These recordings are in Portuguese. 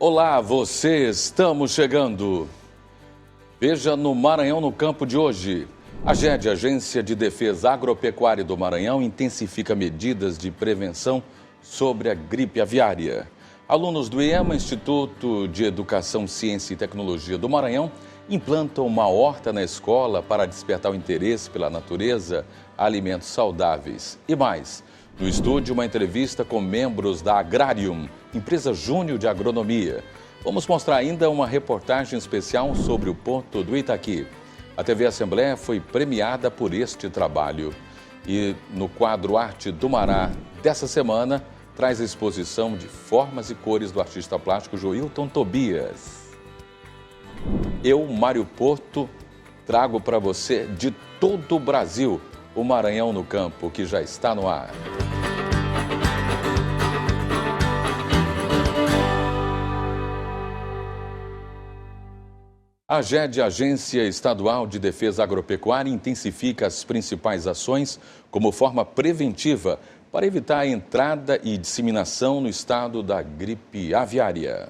Olá, estamos chegando. Veja no Maranhão no Campo de hoje. A AGED, Agência de Defesa Agropecuária do Maranhão, intensifica medidas de prevenção sobre a gripe aviária. Alunos do IEMA, Instituto de Educação, Ciência e Tecnologia do Maranhão, implantam uma horta na escola para despertar o interesse pela natureza, alimentos saudáveis e mais. No estúdio, uma entrevista com membros da Agrarium, empresa júnior de agronomia. Vamos mostrar ainda uma reportagem especial sobre o Porto do Itaqui. A TV Assembleia foi premiada por este trabalho. E no quadro Arte do Mará dessa semana, traz a exposição de formas e cores do artista plástico Joilton Tobias. Eu, Mário Porto, trago para você de todo o Brasil o Maranhão no Campo, que já está no ar. A AGED, Agência Estadual de Defesa Agropecuária, intensifica as principais ações como forma preventiva para evitar a entrada e disseminação no estado da gripe aviária.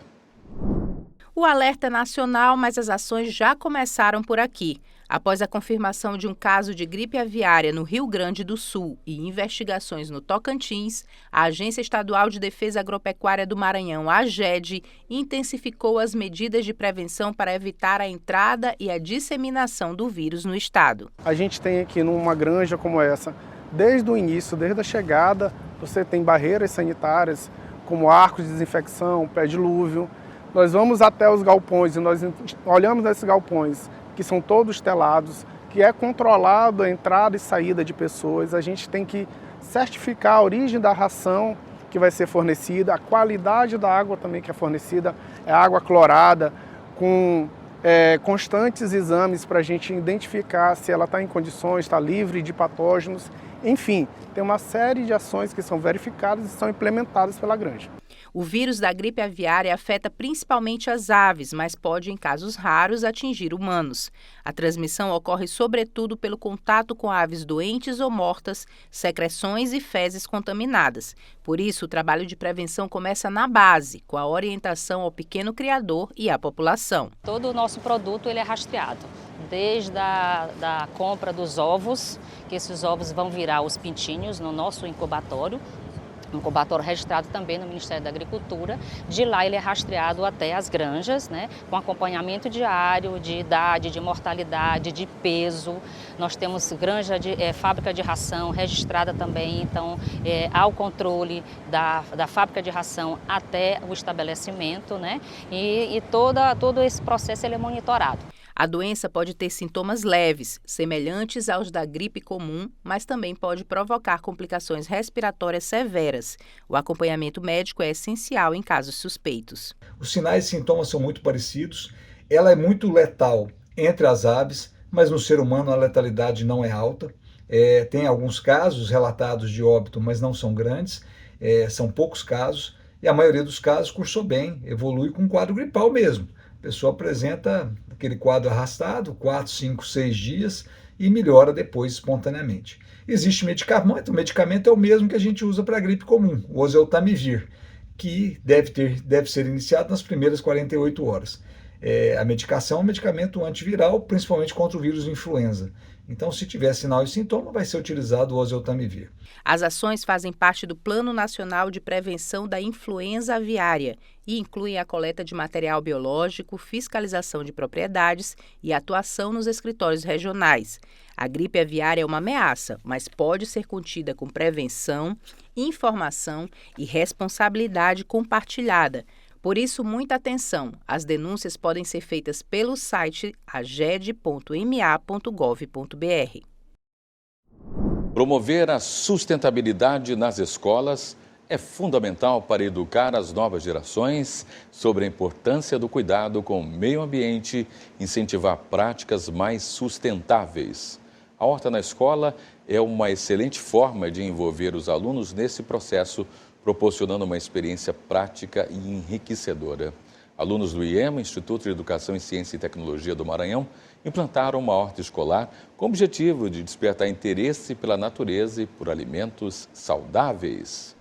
O alerta é nacional, mas as ações já começaram por aqui. Após a confirmação de um caso de gripe aviária no Rio Grande do Sul e investigações no Tocantins, a Agência Estadual de Defesa Agropecuária do Maranhão, a AGED, intensificou as medidas de prevenção para evitar a entrada e a disseminação do vírus no estado. A gente tem aqui numa granja como essa, desde o início, desde a chegada, você tem barreiras sanitárias, como arcos de desinfecção, pé-dilúvio. Nós vamos até os galpões e nós olhamos nesses galpões, que são todos telados, que é controlado a entrada e saída de pessoas. A gente tem que certificar a origem da ração que vai ser fornecida, a qualidade da água também que é fornecida, é água clorada, com constantes exames para a gente identificar se ela está em condições, está livre de patógenos. Enfim, tem uma série de ações que são verificadas e são implementadas pela granja. O vírus da gripe aviária afeta principalmente as aves, mas pode, em casos raros, atingir humanos. A transmissão ocorre sobretudo pelo contato com aves doentes ou mortas, secreções e fezes contaminadas. Por isso, o trabalho de prevenção começa na base, com a orientação ao pequeno criador e à população. Todo o nosso produto ele é rastreado, desde a compra dos ovos, que esses ovos vão virar os pintinhos no nosso incubatório, um incubatório registrado também no Ministério da Agricultura. De lá ele é rastreado até as granjas, né, com acompanhamento diário de idade, de mortalidade, de peso. Nós temos fábrica de ração registrada também, então há o controle da fábrica de ração até o estabelecimento, né, e todo esse processo ele é monitorado. A doença pode ter sintomas leves, semelhantes aos da gripe comum, mas também pode provocar complicações respiratórias severas. O acompanhamento médico é essencial em casos suspeitos. Os sinais e sintomas são muito parecidos. Ela é muito letal entre as aves, mas no ser humano a letalidade não é alta. Tem alguns casos relatados de óbito, mas não são grandes, são poucos casos. E a maioria dos casos cursou bem, evolui com um quadro gripal mesmo. A pessoa apresenta aquele quadro arrastado, 4, 5, 6 dias e melhora depois espontaneamente. Existe medicamento, o medicamento é o mesmo que a gente usa para a gripe comum, o oseltamivir, que deve ser iniciado nas primeiras 48 horas. A medicação é um medicamento antiviral, principalmente contra o vírus influenza. Então, se tiver sinal e sintoma, vai ser utilizado o oseltamivir. As ações fazem parte do Plano Nacional de Prevenção da Influenza Aviária e incluem a coleta de material biológico, fiscalização de propriedades e atuação nos escritórios regionais. A gripe aviária é uma ameaça, mas pode ser contida com prevenção, informação e responsabilidade compartilhada. Por isso, muita atenção. As denúncias podem ser feitas pelo site aged.ma.gov.br. Promover a sustentabilidade nas escolas é fundamental para educar as novas gerações sobre a importância do cuidado com o meio ambiente e incentivar práticas mais sustentáveis. A horta na escola é uma excelente forma de envolver os alunos nesse processo, proporcionando uma experiência prática e enriquecedora. Alunos do IEMA, Instituto de Educação, Ciência e Tecnologia do Maranhão, implantaram uma horta escolar com o objetivo de despertar interesse pela natureza e por alimentos saudáveis.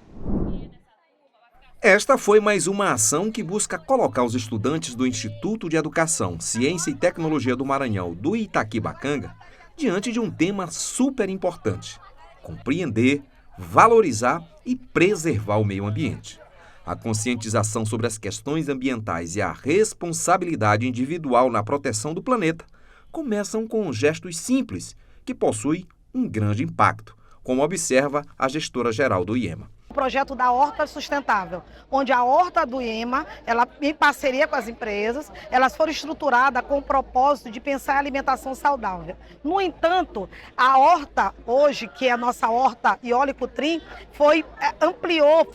Esta foi mais uma ação que busca colocar os estudantes do Instituto de Educação, Ciência e Tecnologia do Maranhão, do Itaquibacanga, diante de um tema super importante: compreender, valorizar e preservar o meio ambiente. A conscientização sobre as questões ambientais e a responsabilidade individual na proteção do planeta começam com gestos simples que possuem um grande impacto, como observa a gestora-geral do IEMA. O projeto da Horta Sustentável, onde a Horta do IEMA, ela, em parceria com as empresas, elas foram estruturadas com o propósito de pensar em alimentação saudável. No entanto, a horta hoje, que é a nossa horta Iole Cutrim, foi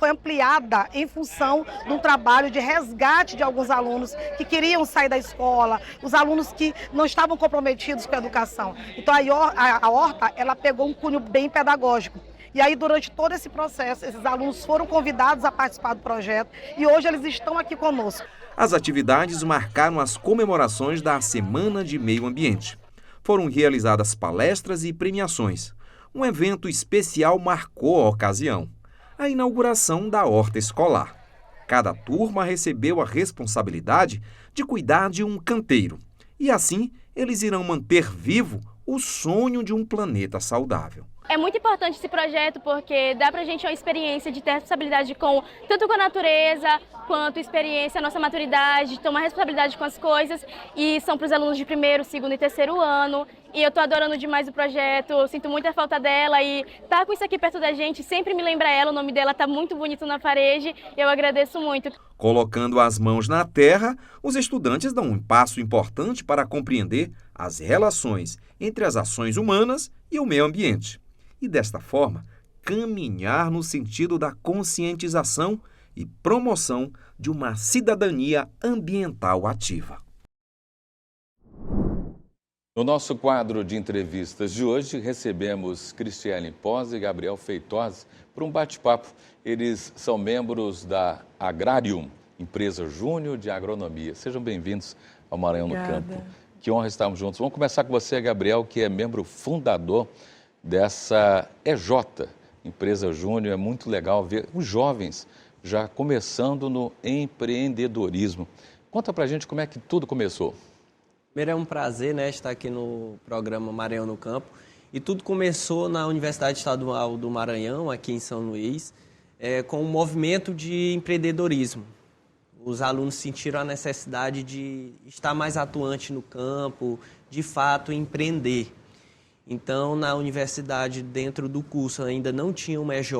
ampliada em função de um trabalho de resgate de alguns alunos que queriam sair da escola, os alunos que não estavam comprometidos com a educação. Então a horta, ela pegou um cunho bem pedagógico. E aí, durante todo esse processo, esses alunos foram convidados a participar do projeto e hoje eles estão aqui conosco. As atividades marcaram as comemorações da Semana de Meio Ambiente. Foram realizadas palestras e premiações. Um evento especial marcou a ocasião: a inauguração da horta escolar. Cada turma recebeu a responsabilidade de cuidar de um canteiro. E assim, eles irão manter vivo o sonho de um planeta saudável. É muito importante esse projeto porque dá pra gente uma experiência de ter responsabilidade tanto com a natureza, quanto experiência, nossa maturidade, tomar responsabilidade com as coisas. E são para os alunos de primeiro, segundo e terceiro ano. E eu tô adorando demais o projeto, sinto muita falta dela e tá com isso aqui perto da gente sempre me lembra ela, o nome dela tá muito bonito na parede, eu agradeço muito. Colocando as mãos na terra, os estudantes dão um passo importante para compreender as relações entre as ações humanas e o meio ambiente. E, desta forma, caminhar no sentido da conscientização e promoção de uma cidadania ambiental ativa. No nosso quadro de entrevistas de hoje, recebemos Cristiane Pose e Gabriel Feitosa para um bate-papo. Eles são membros da Agrarium, empresa júnior de agronomia. Sejam bem-vindos ao Maranhão no Campo. Que honra estarmos juntos. Vamos começar com você, Gabriel, que é membro fundador dessa EJ, empresa júnior. É muito legal ver os jovens já começando no empreendedorismo. Conta pra gente como é que tudo começou. Primeiro, é um prazer, estar aqui no programa Maranhão no Campo. E tudo começou na Universidade Estadual do Maranhão, aqui em São Luís, com um movimento de empreendedorismo. Os alunos sentiram a necessidade de estar mais atuante no campo, de fato empreender. Então, na universidade, dentro do curso, ainda não tinha uma EJ,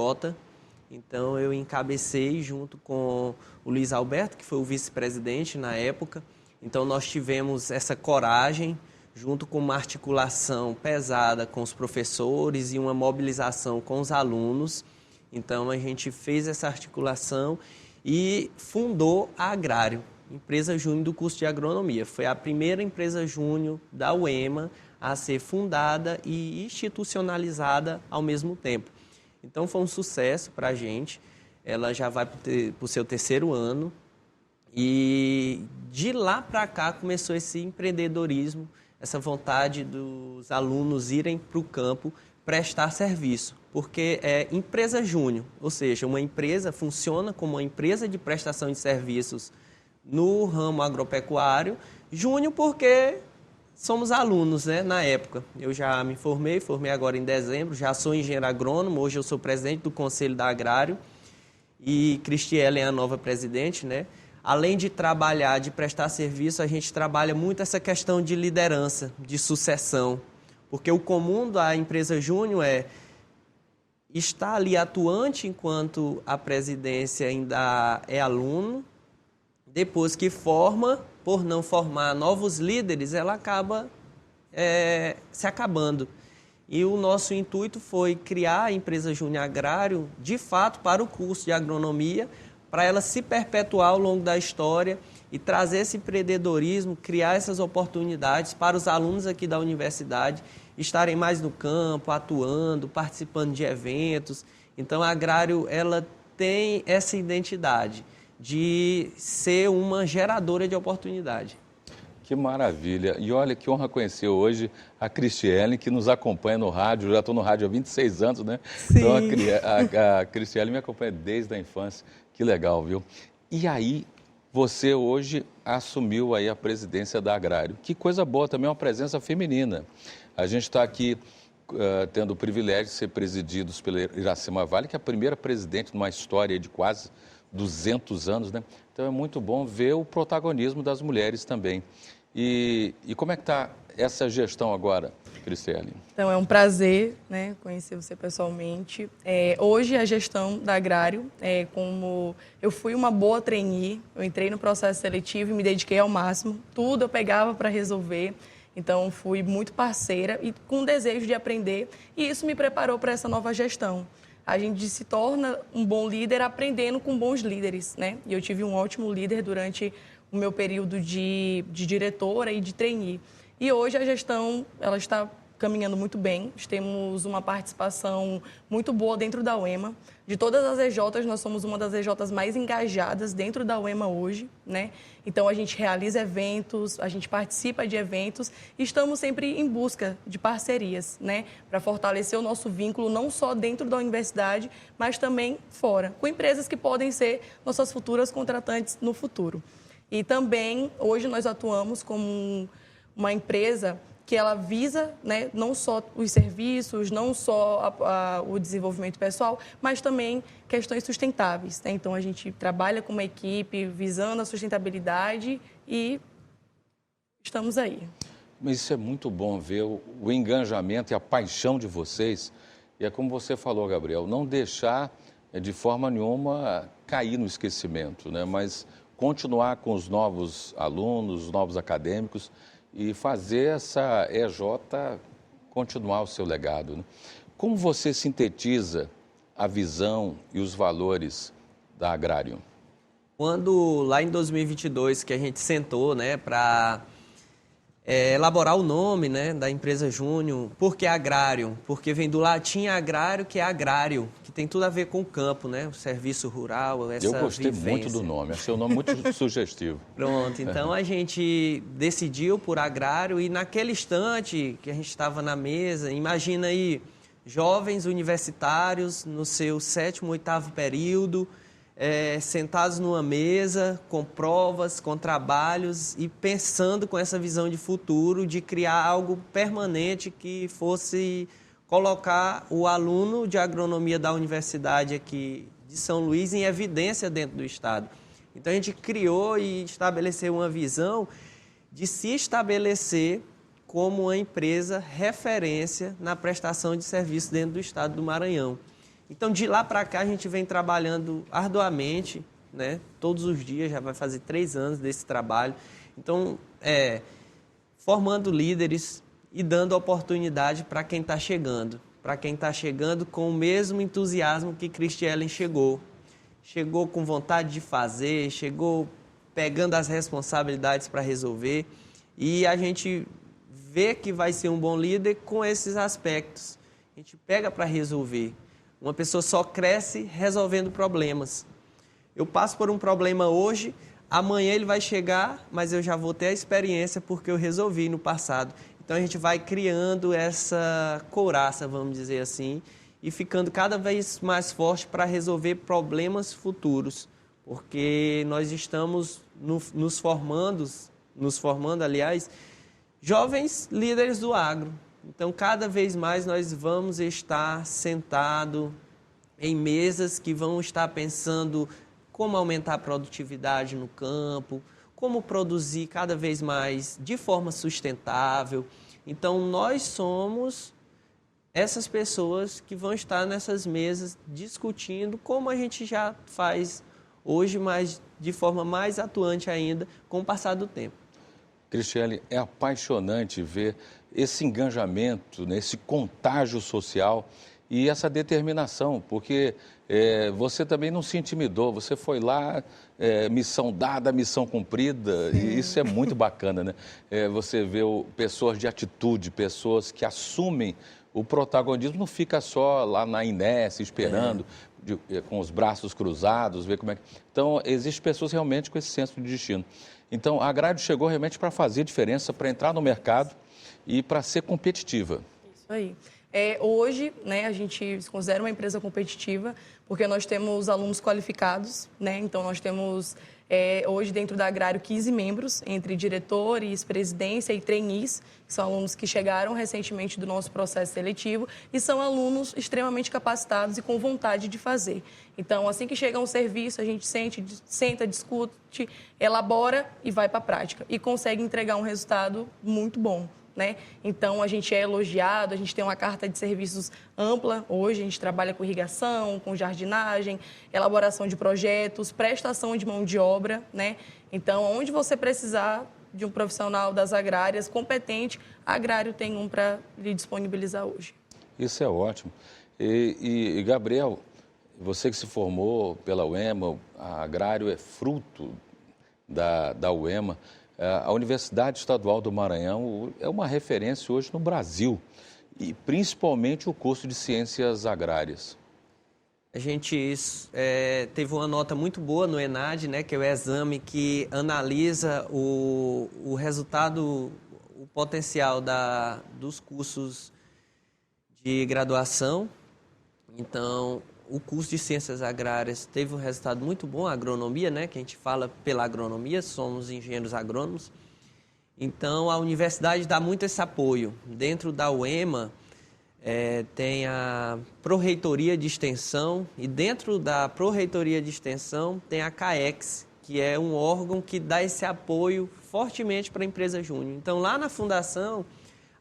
então eu encabecei junto com o Luiz Alberto, que foi o vice-presidente na época. Então, nós tivemos essa coragem, junto com uma articulação pesada com os professores e uma mobilização com os alunos. Então, a gente fez essa articulação e fundou a Agrário, empresa júnior do curso de agronomia. Foi a primeira empresa júnior da UEMA a ser fundada e institucionalizada ao mesmo tempo. Então, foi um sucesso para a gente. Ela já vai para o seu terceiro ano. E de lá para cá começou esse empreendedorismo, essa vontade dos alunos irem para o campo prestar serviço. Porque é empresa júnior, ou seja, uma empresa funciona como uma empresa de prestação de serviços no ramo agropecuário. Júnior porque somos alunos, na época. Eu já me formei agora em dezembro, já sou engenheiro agrônomo, hoje eu sou presidente do Conselho da Agrário e Cristiane é a nova presidente, Além de trabalhar, de prestar serviço, a gente trabalha muito essa questão de liderança, de sucessão, porque o comum da empresa júnior é estar ali atuante enquanto a presidência ainda é aluno, depois que forma, por não formar novos líderes, ela acaba se acabando. E o nosso intuito foi criar a empresa Júnior Agrário, de fato, para o curso de agronomia, para ela se perpetuar ao longo da história e trazer esse empreendedorismo, criar essas oportunidades para os alunos aqui da universidade estarem mais no campo, atuando, participando de eventos. Então, a Agrário ela tem essa identidade de ser uma geradora de oportunidade. Que maravilha. E olha, que honra conhecer hoje a Cristiane, que nos acompanha no rádio. Eu já estou no rádio há 26 anos, Sim. Então a Cristiane me acompanha desde a infância. Que legal, viu? E aí, você hoje assumiu aí a presidência da Agrário. Que coisa boa, também uma presença feminina. A gente está aqui tendo o privilégio de ser presididos pela Iracema Vale, que é a primeira presidente numa história de quase 200 anos, né? Então é muito bom ver o protagonismo das mulheres também. E como é que está essa gestão agora, Cristiane? Então é um prazer, né, conhecer você pessoalmente. Hoje a gestão da Agrário, como eu fui uma boa trainee, eu entrei no processo seletivo e me dediquei ao máximo, tudo eu pegava para resolver. Então, fui muito parceira e com desejo de aprender, e isso me preparou para essa nova gestão. A gente se torna um bom líder aprendendo com bons líderes, né? E eu tive um ótimo líder durante o meu período de diretora e de trainee. E hoje a gestão ela está caminhando muito bem. Temos uma participação muito boa dentro da UEMA. De todas as EJs, nós somos uma das EJs mais engajadas dentro da UEMA hoje, né? Então, a gente realiza eventos, a gente participa de eventos e estamos sempre em busca de parcerias, né? Para fortalecer o nosso vínculo, não só dentro da universidade, mas também fora, com empresas que podem ser nossas futuras contratantes no futuro. E também, hoje, nós atuamos como uma empresa que ela visa, né, não só os serviços, não só o desenvolvimento pessoal, mas também questões sustentáveis, né? Então, a gente trabalha com uma equipe visando a sustentabilidade e estamos aí. Mas isso é muito bom ver o engajamento e a paixão de vocês. E é como você falou, Gabriel, não deixar de forma nenhuma cair no esquecimento, né? Mas continuar com os novos alunos, os novos acadêmicos, e fazer essa EJ continuar o seu legado, né? Como você sintetiza a visão e os valores da Agrário? Quando, lá em 2022, que a gente sentou, né, para elaborar o nome, né, da empresa Júnior, por que Agrário? Porque vem do latim agrário, que é agrário, que tem tudo a ver com o campo, né, o serviço rural, essa vivência. Eu gostei muito do nome, achei o nome muito sugestivo. Pronto, então a gente decidiu por Agrário e naquele instante que a gente estava na mesa, imagina aí, jovens universitários no seu 7º, 8º período, sentados numa mesa, com provas, com trabalhos e pensando com essa visão de futuro, de criar algo permanente que fosse colocar o aluno de agronomia da universidade aqui de São Luís em evidência dentro do estado. Então a gente criou e estabeleceu uma visão de se estabelecer como uma empresa referência na prestação de serviços dentro do estado do Maranhão. Então, de lá para cá, a gente vem trabalhando arduamente, né? Todos os dias, já vai fazer 3 anos desse trabalho. Então, formando líderes e dando oportunidade para quem está chegando. Para quem está chegando com o mesmo entusiasmo que Cristiane chegou. Chegou com vontade de fazer, chegou pegando as responsabilidades para resolver. E a gente vê que vai ser um bom líder com esses aspectos. A gente pega para resolver. Uma pessoa só cresce resolvendo problemas. Eu passo por um problema hoje, amanhã ele vai chegar, mas eu já vou ter a experiência porque eu resolvi no passado. Então a gente vai criando essa couraça, vamos dizer assim, e ficando cada vez mais forte para resolver problemas futuros. Porque nós estamos nos formando, aliás, jovens líderes do agro. Então, cada vez mais nós vamos estar sentados em mesas que vão estar pensando como aumentar a produtividade no campo, como produzir cada vez mais de forma sustentável. Então, nós somos essas pessoas que vão estar nessas mesas discutindo como a gente já faz hoje, mas de forma mais atuante ainda com o passar do tempo. Cristiane, é apaixonante ver esse engajamento, né, esse contágio social e essa determinação, porque você também não se intimidou, você foi lá, missão dada, missão cumprida, e isso é muito bacana, né? Você vê pessoas de atitude, pessoas que assumem o protagonismo, não fica só lá na inércia esperando, com os braços cruzados, ver como é que... Então, existem pessoas realmente com esse senso de destino. Então, a Agrário chegou realmente para fazer diferença, para entrar no mercado e para ser competitiva. Isso aí. Hoje, né, a gente se considera uma empresa competitiva, porque nós temos alunos qualificados, né? Então, nós temos, hoje, dentro da Agrário, 15 membros, entre diretores, presidência e trainees, que são alunos que chegaram recentemente do nosso processo seletivo e são alunos extremamente capacitados e com vontade de fazer. Então, assim que chega um serviço, a gente senta, discute, elabora e vai para a prática. E consegue entregar um resultado muito bom. Né? Então, a gente é elogiado, a gente tem uma carta de serviços ampla. Hoje, a gente trabalha com irrigação, com jardinagem, elaboração de projetos, prestação de mão de obra. Né? Então, onde você precisar de um profissional das agrárias competente, a Agrário tem um para lhe disponibilizar hoje. Isso é ótimo. E Gabriel, você que se formou pela UEMA, a Agrário é fruto da UEMA. A Universidade Estadual do Maranhão é uma referência hoje no Brasil, e principalmente o curso de Ciências Agrárias. A gente teve uma nota muito boa no ENAD, né, que é o exame que analisa o resultado, o potencial dos cursos de graduação. Então, o curso de Ciências Agrárias teve um resultado muito bom, a agronomia, né, que a gente fala pela agronomia, somos engenheiros agrônomos. Então, a universidade dá muito esse apoio. Dentro da UEMA, tem a Pró-Reitoria de Extensão, e dentro da Pró-Reitoria de Extensão tem a CAEX, que é um órgão que dá esse apoio fortemente para a empresa júnior. Então, lá na fundação,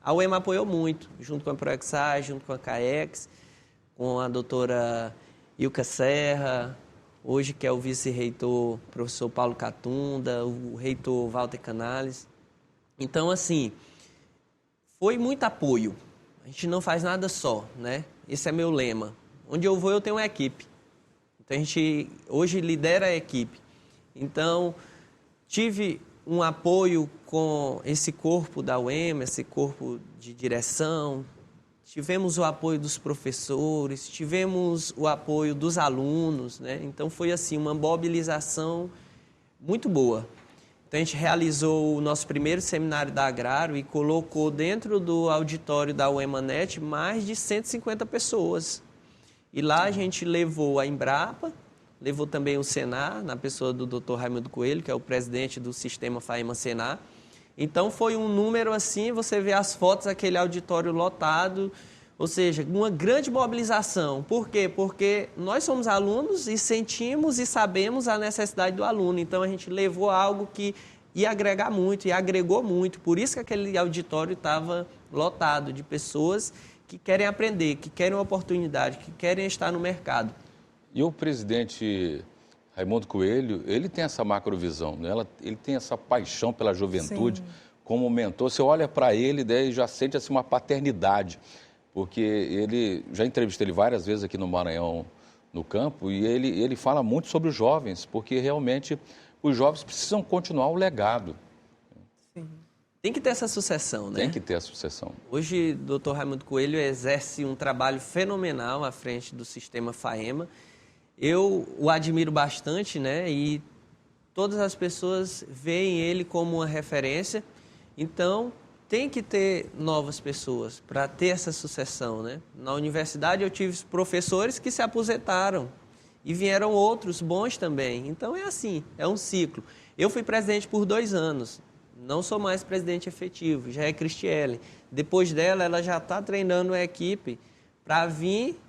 a UEMA apoiou muito, junto com a Proexar, junto com a CAEX, com a doutora Ilka Serra, hoje que é o vice-reitor, professor Paulo Catunda, o reitor Walter Canales. Então, assim, foi muito apoio. A gente não faz nada só, né? Esse é meu lema. Onde eu vou, eu tenho uma equipe. Então, a gente hoje lidera a equipe. Então, tive um apoio com esse corpo da UEMA, esse corpo de direção. Tivemos o apoio dos professores, tivemos o apoio dos alunos, né? Então, foi assim, uma mobilização muito boa. Então, a gente realizou o nosso primeiro seminário da Agrário e colocou dentro do auditório da UEMANET mais de 150 pessoas. E lá a gente levou a Embrapa, levou também o Senar, na pessoa do Dr. Raimundo Coelho, que é o presidente do sistema FAEMA-Senar. Então, foi um número assim, você vê as fotos, aquele auditório lotado, ou seja, uma grande mobilização. Por quê? Porque nós somos alunos e sentimos e sabemos a necessidade do aluno. Então, a gente levou algo que ia agregar muito, e agregou muito. Por isso que aquele auditório estava lotado de pessoas que querem aprender, que querem uma oportunidade, que querem estar no mercado. E o presidente Raimundo Coelho, ele tem essa macrovisão, né? Ele tem essa paixão pela juventude. Sim. Como mentor. Você olha para ele e já sente assim, uma paternidade, porque já entrevistei ele várias vezes aqui no Maranhão, no campo, e ele fala muito sobre os jovens, porque realmente os jovens precisam continuar o legado. Sim. Tem que ter essa sucessão, né? Tem que ter a sucessão. Hoje, o Dr. Raimundo Coelho exerce um trabalho fenomenal à frente do sistema FAEMA. Eu o admiro bastante, né? E todas as pessoas veem ele como uma referência. Então, tem que ter novas pessoas para ter essa sucessão, né? Na universidade, eu tive professores que se aposentaram e vieram outros bons também. Então, é assim, é um ciclo. Eu fui presidente por 2 anos. Não sou mais presidente efetivo, já é Cristiele. Depois dela, ela já está treinando a equipe para vir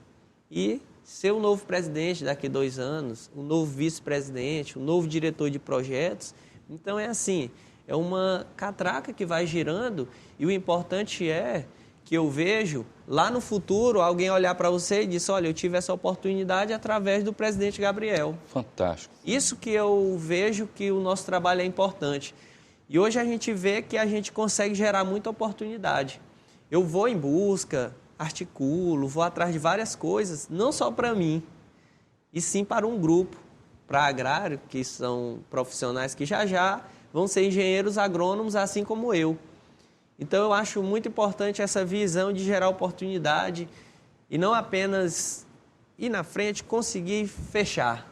e ser o novo presidente daqui a 2 anos, o novo vice-presidente, o novo diretor de projetos. Então, é assim, é uma catraca que vai girando, e o importante é que eu vejo lá no futuro alguém olhar para você e dizer, olha, eu tive essa oportunidade através do presidente Gabriel. Fantástico. Isso que eu vejo que o nosso trabalho é importante. E hoje a gente vê que a gente consegue gerar muita oportunidade. Eu vou em busca, articulo, vou atrás de várias coisas, não só para mim, e sim para um grupo, para agrário, que são profissionais que já vão ser engenheiros agrônomos, assim como eu. Então, eu acho muito importante essa visão de gerar oportunidade e não apenas ir na frente, conseguir fechar.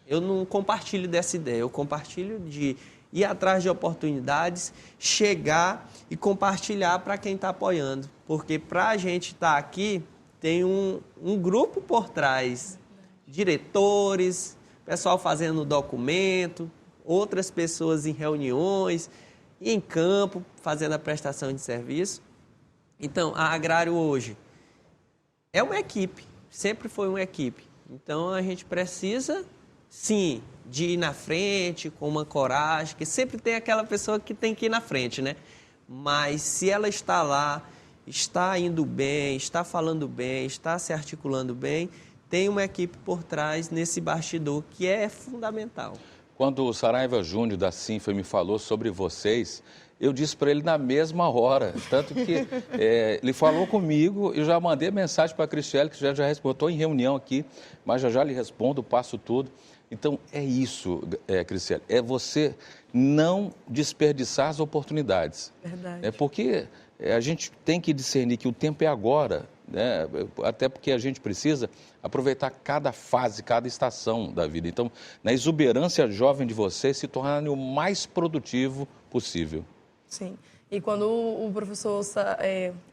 Eu não compartilho dessa ideia, eu compartilho de ir atrás de oportunidades, chegar e compartilhar para quem está apoiando. Porque para a gente estar aqui, tem um grupo por trás, diretores, pessoal fazendo documento, outras pessoas em reuniões, em campo, fazendo a prestação de serviço. Então, a Agrário hoje é uma equipe, sempre foi uma equipe. Então, a gente precisa, sim, de ir na frente, com uma coragem, que sempre tem aquela pessoa que tem que ir na frente, né? Mas se ela está lá, está indo bem, está falando bem, está se articulando bem, tem uma equipe por trás nesse bastidor que é fundamental. Quando o Saraiva Júnior da Sinfa me falou sobre vocês, eu disse para ele na mesma hora, tanto que ele falou comigo e já mandei mensagem para a Cristiele, que já respondeu, estou em reunião aqui, mas já lhe respondo, passo tudo. Então, é isso, Cristiele, é você não desperdiçar as oportunidades. Verdade. É porque a gente tem que discernir que o tempo é agora, né? Até porque a gente precisa aproveitar cada fase, cada estação da vida. Então, na exuberância jovem de vocês, se tornarem o mais produtivo possível. Sim. E quando o professor,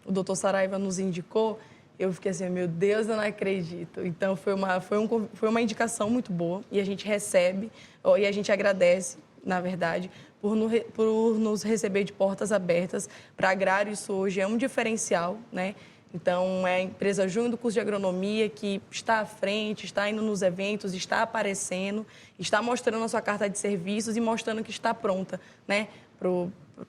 o doutor Saraiva nos indicou, eu fiquei assim, meu Deus, eu não acredito. Então, foi uma indicação muito boa e a gente recebe, e a gente agradece, na verdade, por nos receber de portas abertas. Para Agrário, isso hoje é um diferencial, né? Então, é a empresa Júnior do curso de agronomia que está à frente, está indo nos eventos, está aparecendo, está mostrando a sua carta de serviços e mostrando que está pronta, né?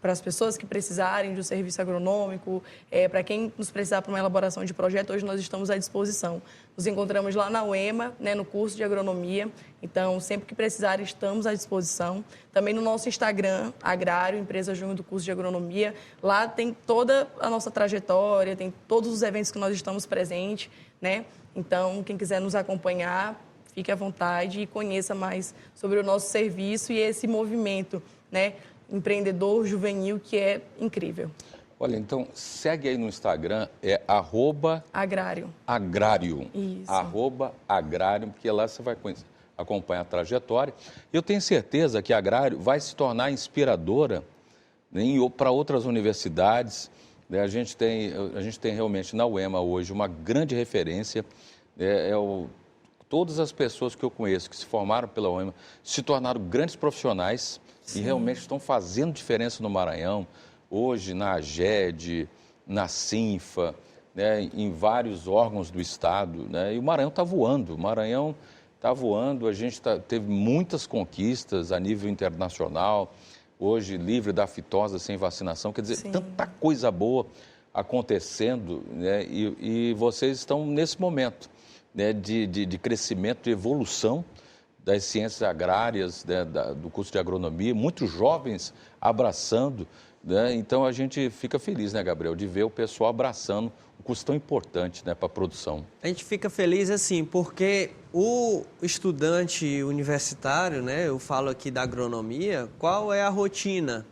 Para as pessoas que precisarem de um serviço agronômico, para quem nos precisar para uma elaboração de projeto, hoje nós estamos à disposição. Nos encontramos lá na UEMA, né, no curso de agronomia, então sempre que precisarem estamos à disposição. Também no nosso Instagram, Agrário, empresa Júnior do curso de agronomia, lá tem toda a nossa trajetória, tem todos os eventos que nós estamos presentes, né? Então, quem quiser nos acompanhar, fique à vontade e conheça mais sobre o nosso serviço e esse movimento, né, empreendedor juvenil, que é incrível. Olha, então, segue aí no Instagram, Agrário. Isso. @agrário, porque lá você vai acompanhar a trajetória. Eu tenho certeza que a Agrário vai se tornar inspiradora, né, para outras universidades. Né? A gente tem realmente na UEMA hoje uma grande referência. Todas as pessoas que eu conheço que se formaram pela UEMA se tornaram grandes profissionais. Sim. E realmente estão fazendo diferença no Maranhão, hoje na AGED, na Sinfa, né, em vários órgãos do Estado. Né, e o Maranhão está voando, a gente teve muitas conquistas a nível internacional, hoje livre da fitose sem vacinação, quer dizer, sim, tanta coisa boa acontecendo, né, e vocês estão nesse momento, né, de crescimento, de evolução das ciências agrárias, né, do curso de agronomia, muitos jovens abraçando, né? Então a gente fica feliz, né, Gabriel, de ver o pessoal abraçando um curso tão importante, né, para a produção. A gente fica feliz assim, porque o estudante universitário, né, eu falo aqui da agronomia, qual é a rotina?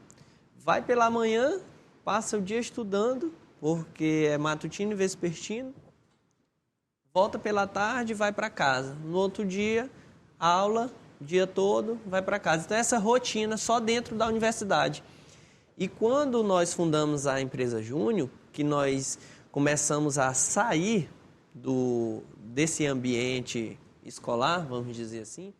Vai pela manhã, passa o dia estudando, porque é matutino e vespertino, volta pela tarde e vai para casa. No outro dia, aula, o dia todo, vai para casa. Então, essa rotina só dentro da universidade. E quando nós fundamos a empresa Júnior, que nós começamos a sair desse ambiente escolar, vamos dizer assim,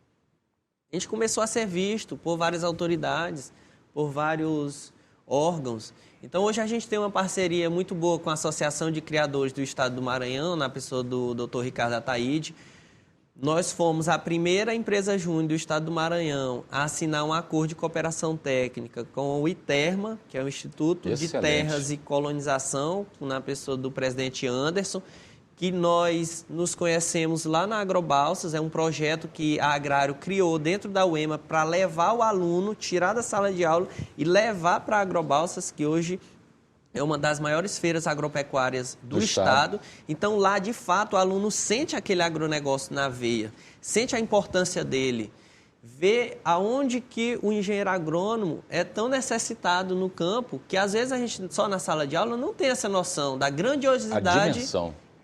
a gente começou a ser visto por várias autoridades, por vários órgãos. Então, hoje a gente tem uma parceria muito boa com a Associação de Criadores do Estado do Maranhão, na pessoa do Dr. Ricardo Ataíde. Nós fomos a primeira empresa Júnior do Estado do Maranhão a assinar um acordo de cooperação técnica com o ITERMA, que é o Instituto de Terras e Colonização, na pessoa do presidente Anderson, que nós nos conhecemos lá na Agrobalsas. É um projeto que a Agrário criou dentro da UEMA para levar o aluno, tirar da sala de aula e levar para a Agrobalsas, que hoje é uma das maiores feiras agropecuárias do Estado. Então, lá, de fato, o aluno sente aquele agronegócio na veia, sente a importância dele, vê aonde que o engenheiro agrônomo é tão necessitado no campo, que às vezes a gente, só na sala de aula, não tem essa noção da grandiosidade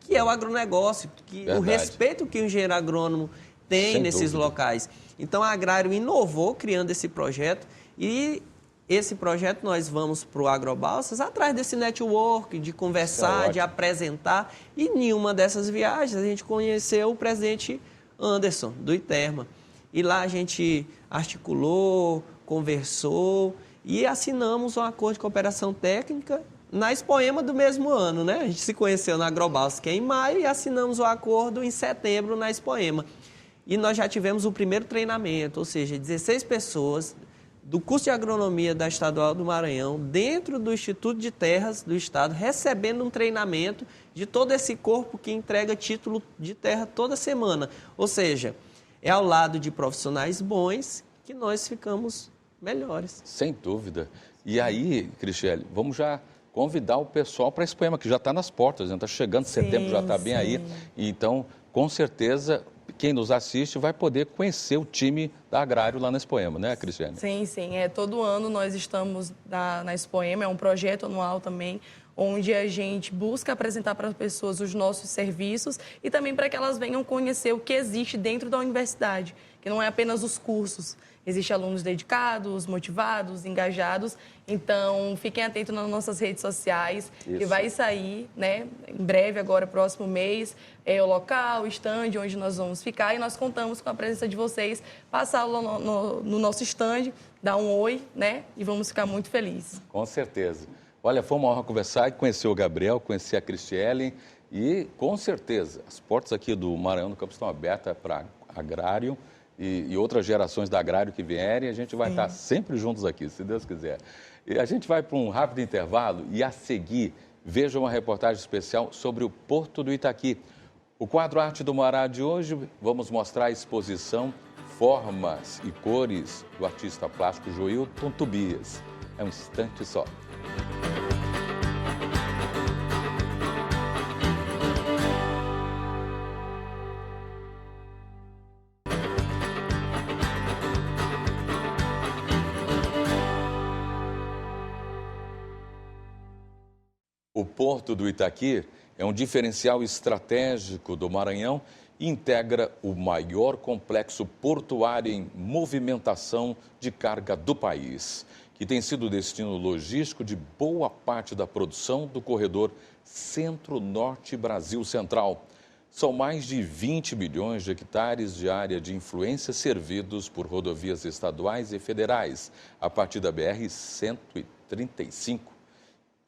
que é o agronegócio, que o respeito que o engenheiro agrônomo tem Sem nesses dúvida. locais. Então a Agrário inovou criando esse projeto e esse projeto nós vamos para o Agrobalsas atrás desse network, de conversar, de apresentar. E em uma dessas viagens a gente conheceu o presidente Anderson, do Iterma. E lá a gente articulou, conversou e assinamos um acordo de cooperação técnica na Expoema do mesmo ano, né? A gente se conheceu na Agrobalsas, que é em maio, e assinamos o acordo em setembro na Expoema. E nós já tivemos o primeiro treinamento, ou seja, 16 pessoas do curso de agronomia da Estadual do Maranhão, dentro do Instituto de Terras do Estado, recebendo um treinamento de todo esse corpo que entrega título de terra toda semana. Ou seja, é ao lado de profissionais bons que nós ficamos melhores. Sem dúvida. E aí, Cristiane, vamos já convidar o pessoal para a Expoema, que já está nas portas, está chegando, setembro já está bem aí. Então, com certeza, quem nos assiste vai poder conhecer o time da Agrário lá na Expoema, né, Cristiane? Sim. Todo ano nós estamos na Expoema, é um projeto anual também, onde a gente busca apresentar para as pessoas os nossos serviços e também para que elas venham conhecer o que existe dentro da universidade, que não é apenas os cursos. Existem alunos dedicados, motivados, engajados. Então, fiquem atentos nas nossas redes sociais, que vai sair, né, em breve, agora, próximo mês, o local, o stand onde nós vamos ficar. E nós contamos com a presença de vocês, passar no nosso stand, dar um oi, né, e vamos ficar muito felizes. Com certeza. Olha, foi uma honra conversar e conhecer o Gabriel, conhecer a Cristiane. E, com certeza, as portas aqui do Maranhão no Campo estão abertas para Agrário. E outras gerações da Agrário que vierem, a gente vai estar sempre juntos aqui, se Deus quiser. E a gente vai para um rápido intervalo e, a seguir, veja uma reportagem especial sobre o Porto do Itaqui. O quadro Arte do Mará de hoje, vamos mostrar a exposição Formas e Cores do artista plástico Joilton Tobias. É um instante só. O Porto do Itaqui é um diferencial estratégico do Maranhão e integra o maior complexo portuário em movimentação de carga do país, que tem sido destino logístico de boa parte da produção do corredor Centro-Norte Brasil Central. São mais de 20 milhões de hectares de área de influência servidos por rodovias estaduais e federais, a partir da BR-135.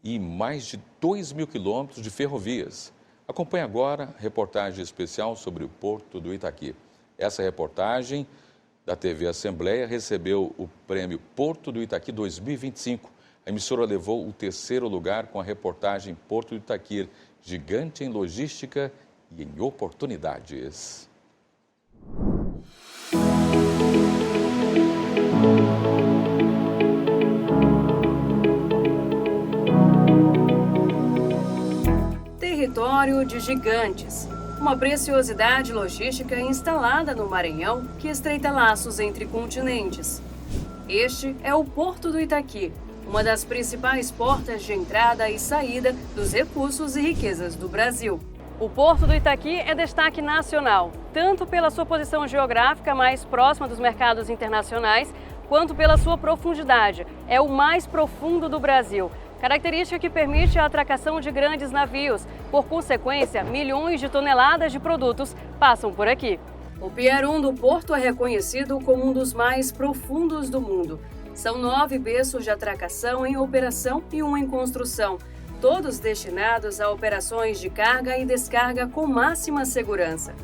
E mais de 2.000 quilômetros de ferrovias. Acompanhe agora a reportagem especial sobre o Porto do Itaqui. Essa reportagem da TV Assembleia recebeu o prêmio Porto do Itaqui 2025. A emissora levou o terceiro lugar com a reportagem Porto do Itaqui, gigante em logística e em oportunidades. Território de gigantes, uma preciosidade logística instalada no Maranhão que estreita laços entre continentes. Este é o Porto do Itaqui, uma das principais portas de entrada e saída dos recursos e riquezas do Brasil. O Porto do Itaqui é destaque nacional, tanto pela sua posição geográfica mais próxima dos mercados internacionais, quanto pela sua profundidade. É o mais profundo do Brasil. Característica que permite a atracação de grandes navios. Por consequência, milhões de toneladas de produtos passam por aqui. O Pier 1 do Porto é reconhecido como um dos mais profundos do mundo. São 9 berços de atracação em operação e 1 em construção, todos destinados a operações de carga e descarga com máxima segurança.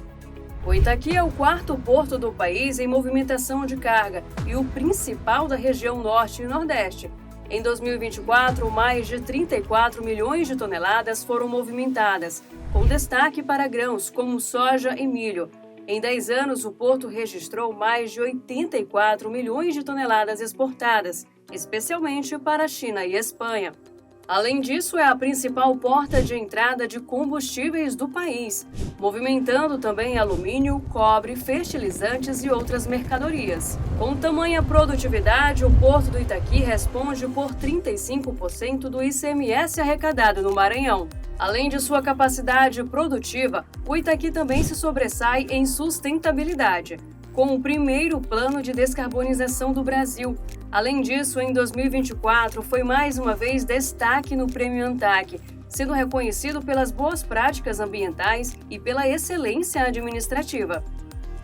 O Itaqui é o 4º porto do país em movimentação de carga e o principal da região Norte e Nordeste. Em 2024, mais de 34 milhões de toneladas foram movimentadas, com destaque para grãos como soja e milho. Em 10 anos, o porto registrou mais de 84 milhões de toneladas exportadas, especialmente para a China e Espanha. Além disso, é a principal porta de entrada de combustíveis do país, movimentando também alumínio, cobre, fertilizantes e outras mercadorias. Com tamanha produtividade, o Porto do Itaqui responde por 35% do ICMS arrecadado no Maranhão. Além de sua capacidade produtiva, o Itaqui também se sobressai em sustentabilidade, com o primeiro plano de descarbonização do Brasil. Além disso, em 2024, foi mais uma vez destaque no Prêmio ANTAC, sendo reconhecido pelas boas práticas ambientais e pela excelência administrativa.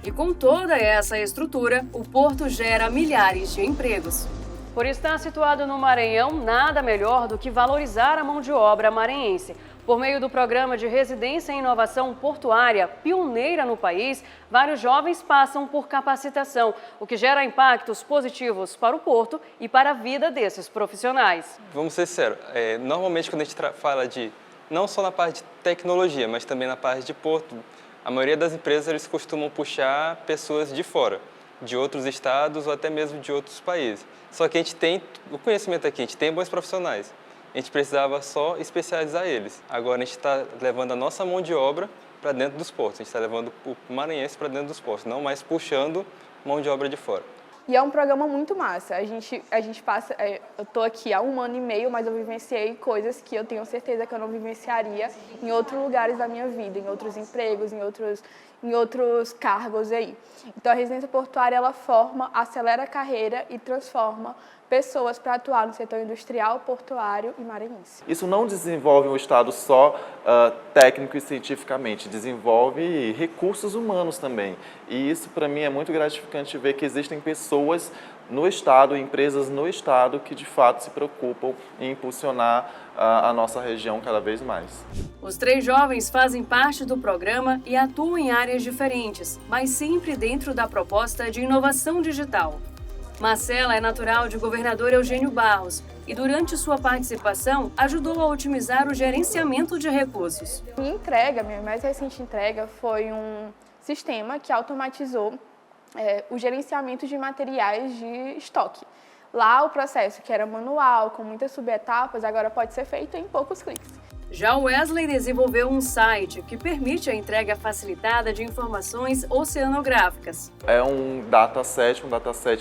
E com toda essa estrutura, o porto gera milhares de empregos. Por estar situado no Maranhão, nada melhor do que valorizar a mão de obra maranhense. Por meio do programa de Residência em Inovação Portuária, pioneira no país, vários jovens passam por capacitação, o que gera impactos positivos para o porto e para a vida desses profissionais. Vamos ser sinceros, normalmente quando a gente fala de, não só na parte de tecnologia, mas também na parte de porto, a maioria das empresas eles costumam puxar pessoas de fora, de outros estados ou até mesmo de outros países. Só que a gente tem o conhecimento aqui, a gente tem bons profissionais. A gente precisava só especializar eles. Agora a gente está levando a nossa mão de obra para dentro dos portos. A gente está levando o maranhense para dentro dos portos, não mais puxando mão de obra de fora. E é um programa muito massa. A gente passa... eu estou aqui há 1 ano e meio, mas eu vivenciei coisas que eu tenho certeza que eu não vivenciaria em outros lugares da minha vida, em outros empregos, em outros cargos aí. Então a residência portuária, ela forma, acelera a carreira e transforma pessoas para atuar no setor industrial, portuário e maranhense. Isso não desenvolve um Estado só técnico e cientificamente, desenvolve recursos humanos também. E isso, para mim, é muito gratificante ver que existem pessoas no Estado, empresas no Estado, que de fato se preocupam em impulsionar a nossa região cada vez mais. Os 3 jovens fazem parte do programa e atuam em áreas diferentes, mas sempre dentro da proposta de inovação digital. Marcela é natural de Governador Eugênio Barros e, durante sua participação, ajudou a otimizar o gerenciamento de recursos. Minha mais recente entrega foi um sistema que automatizou o gerenciamento de materiais de estoque. Lá o processo, que era manual, com muitas subetapas, agora pode ser feito em poucos cliques. Já o Wesley desenvolveu um site que permite a entrega facilitada de informações oceanográficas. É um dataset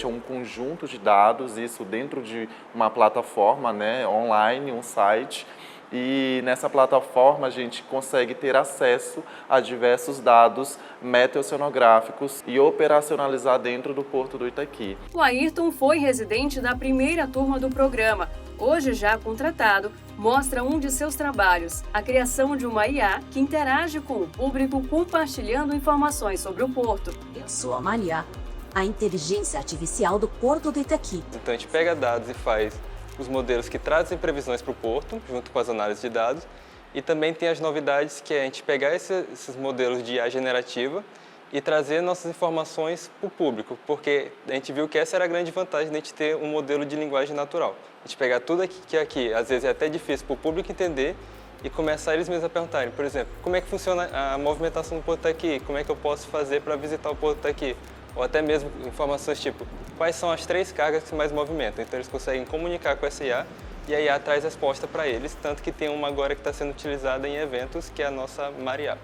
é um conjunto de dados, isso dentro de uma plataforma, online, um site. E nessa plataforma a gente consegue ter acesso a diversos dados meteoceanográficos e operacionalizar dentro do Porto do Itaqui. O Ayrton foi residente da primeira turma do programa. Hoje já contratado, mostra um de seus trabalhos, a criação de uma IA que interage com o público compartilhando informações sobre o porto. Eu sou a Maria, a inteligência artificial do Porto do Itaqui. Então a gente pega dados e faz os modelos que trazem previsões para o porto, junto com as análises de dados, e também tem as novidades, que é a gente pegar esses modelos de IA generativa e trazer nossas informações para o público, porque a gente viu que essa era a grande vantagem de a gente ter um modelo de linguagem natural. A gente pegar tudo aqui, às vezes é até difícil para o público entender, e começar eles mesmos a perguntarem, por exemplo, como é que funciona a movimentação do porto aqui, como é que eu posso fazer para visitar o porto aqui, ou até mesmo informações tipo, quais são as 3 cargas que mais movimentam. Então eles conseguem comunicar com essa IA e a IA traz resposta para eles, tanto que tem uma agora que está sendo utilizada em eventos, que é a nossa Maria.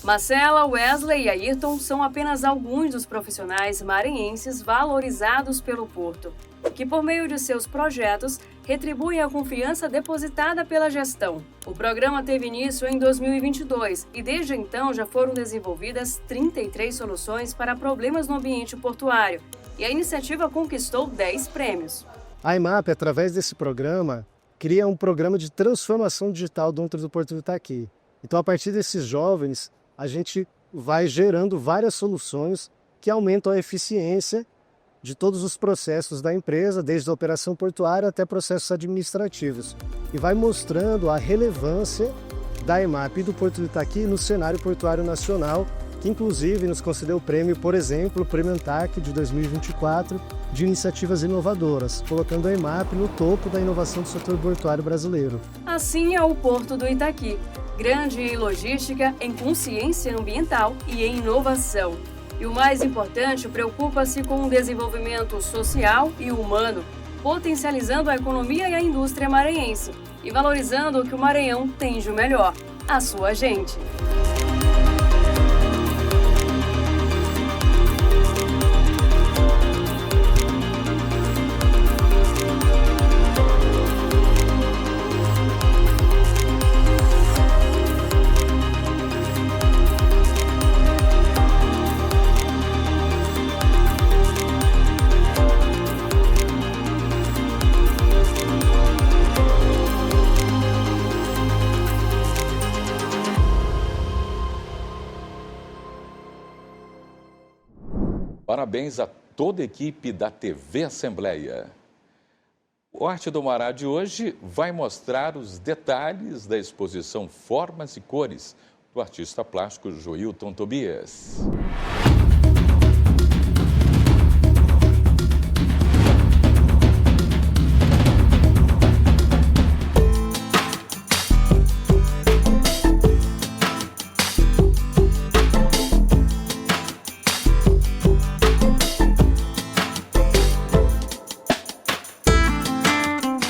Marcela, Wesley e Ayrton são apenas alguns dos profissionais maranhenses valorizados pelo Porto, que por meio de seus projetos retribuem a confiança depositada pela gestão. O programa teve início em 2022 e desde então já foram desenvolvidas 33 soluções para problemas no ambiente portuário e a iniciativa conquistou 10 prêmios. A IMAP, através desse programa, cria um programa de transformação digital dentro do Porto do Itaqui. Então, a partir desses jovens, a gente vai gerando várias soluções que aumentam a eficiência de todos os processos da empresa, desde a operação portuária até processos administrativos. E vai mostrando a relevância da IMAP e do Porto do Itaqui no cenário portuário nacional, que inclusive nos concedeu o prêmio, por exemplo, o Prêmio ANTAC de 2024, de iniciativas inovadoras, colocando a IMAP no topo da inovação do setor portuário brasileiro. Assim é o Porto do Itaqui, grande em logística, em consciência ambiental e em inovação. E o mais importante, preocupa-se com o desenvolvimento social e humano, potencializando a economia e a indústria maranhense e valorizando o que o Maranhão tem de melhor, a sua gente. Parabéns a toda a equipe da TV Assembleia. O Arte do Mará de hoje vai mostrar os detalhes da exposição Formas e Cores do artista plástico Joilton Tobias.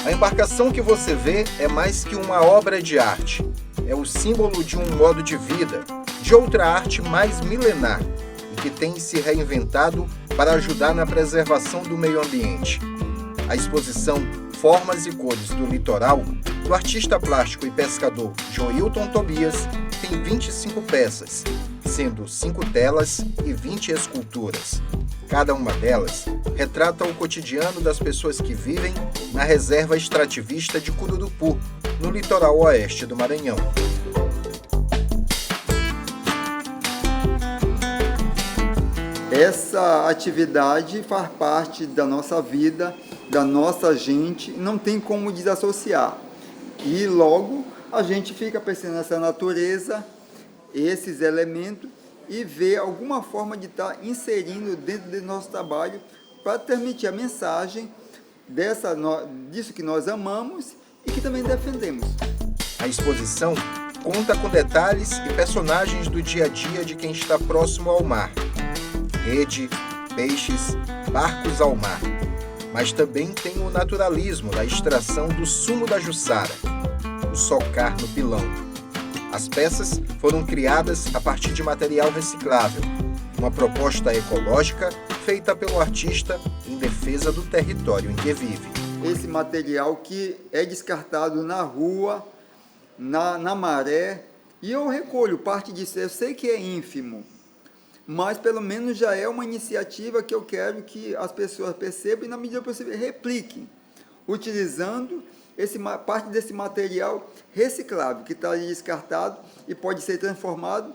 A embarcação que você vê é mais que uma obra de arte. É o símbolo de um modo de vida, de outra arte mais milenar e que tem se reinventado para ajudar na preservação do meio ambiente. A exposição Formas e Cores do Litoral, do artista plástico e pescador Joilton Tobias, tem 25 peças, sendo 5 telas e 20 esculturas. Cada uma delas retrata o cotidiano das pessoas que vivem na reserva extrativista de Cururupu, no litoral oeste do Maranhão. Essa atividade faz parte da nossa vida, da nossa gente, não tem como desassociar. E logo a gente fica pensando nessa natureza, esses elementos, e ver alguma forma de estar inserindo dentro do nosso trabalho para transmitir a mensagem disso que nós amamos e que também defendemos. A exposição conta com detalhes e personagens do dia a dia de quem está próximo ao mar. Rede, peixes, barcos ao mar. Mas também tem o naturalismo da extração do sumo da juçara, o socar no pilão. As peças foram criadas a partir de material reciclável, uma proposta ecológica feita pelo artista em defesa do território em que vive. Esse material que é descartado na rua, na maré, e eu recolho parte disso. Eu sei que é ínfimo, mas pelo menos já é uma iniciativa que eu quero que as pessoas percebam e, na medida possível, repliquem, utilizando parte desse material reciclável que está ali descartado e pode ser transformado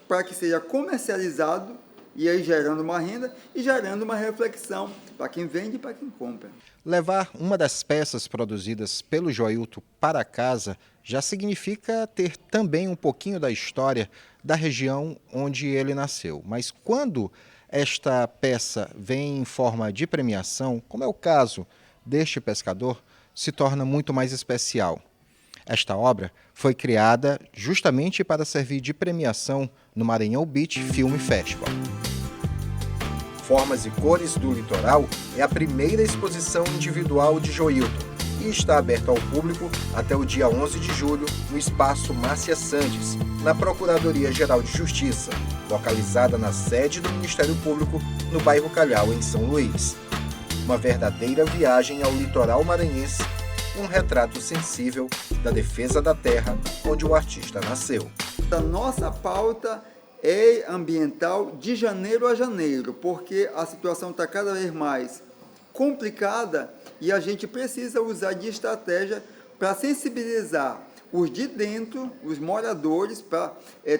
para que seja comercializado e aí gerando uma renda e gerando uma reflexão para quem vende e para quem compra. Levar uma das peças produzidas pelo Joilton para casa já significa ter também um pouquinho da história da região onde ele nasceu. Mas quando esta peça vem em forma de premiação, como é o caso deste pescador, se torna muito mais especial. Esta obra foi criada justamente para servir de premiação no Maranhão Beach Film Festival. Formas e Cores do Litoral é a primeira exposição individual de Joilton e está aberta ao público até o dia 11 de julho no Espaço Márcia Sandes, na Procuradoria-Geral de Justiça, localizada na sede do Ministério Público, no bairro Calhau, em São Luís. Uma verdadeira viagem ao litoral maranhense, um retrato sensível da defesa da terra onde o artista nasceu. A nossa pauta é ambiental de janeiro a janeiro, porque a situação está cada vez mais complicada e a gente precisa usar de estratégia para sensibilizar os de dentro, os moradores, para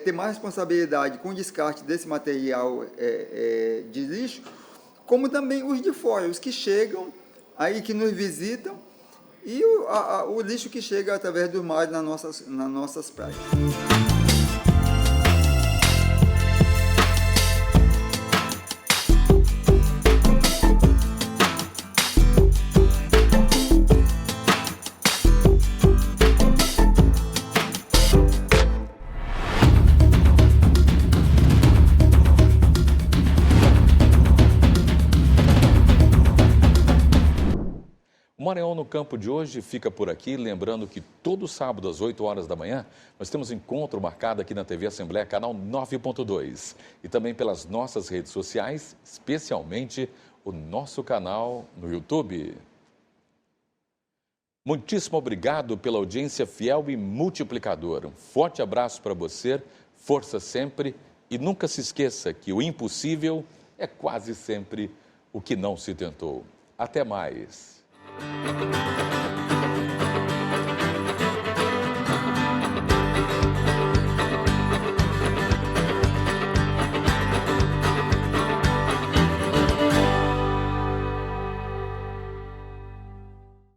ter mais responsabilidade com o descarte desse material de lixo, como também os de fora, os que chegam, aí que nos visitam, e o lixo que chega através do mar nas nossas praias. O Maranhão no Campo de hoje fica por aqui, lembrando que todo sábado às 8 horas da manhã nós temos encontro marcado aqui na TV Assembleia, canal 9.2 e também pelas nossas redes sociais, especialmente o nosso canal no YouTube. Muitíssimo obrigado pela audiência fiel e multiplicadora. Um forte abraço para você, força sempre e nunca se esqueça que o impossível é quase sempre o que não se tentou. Até mais.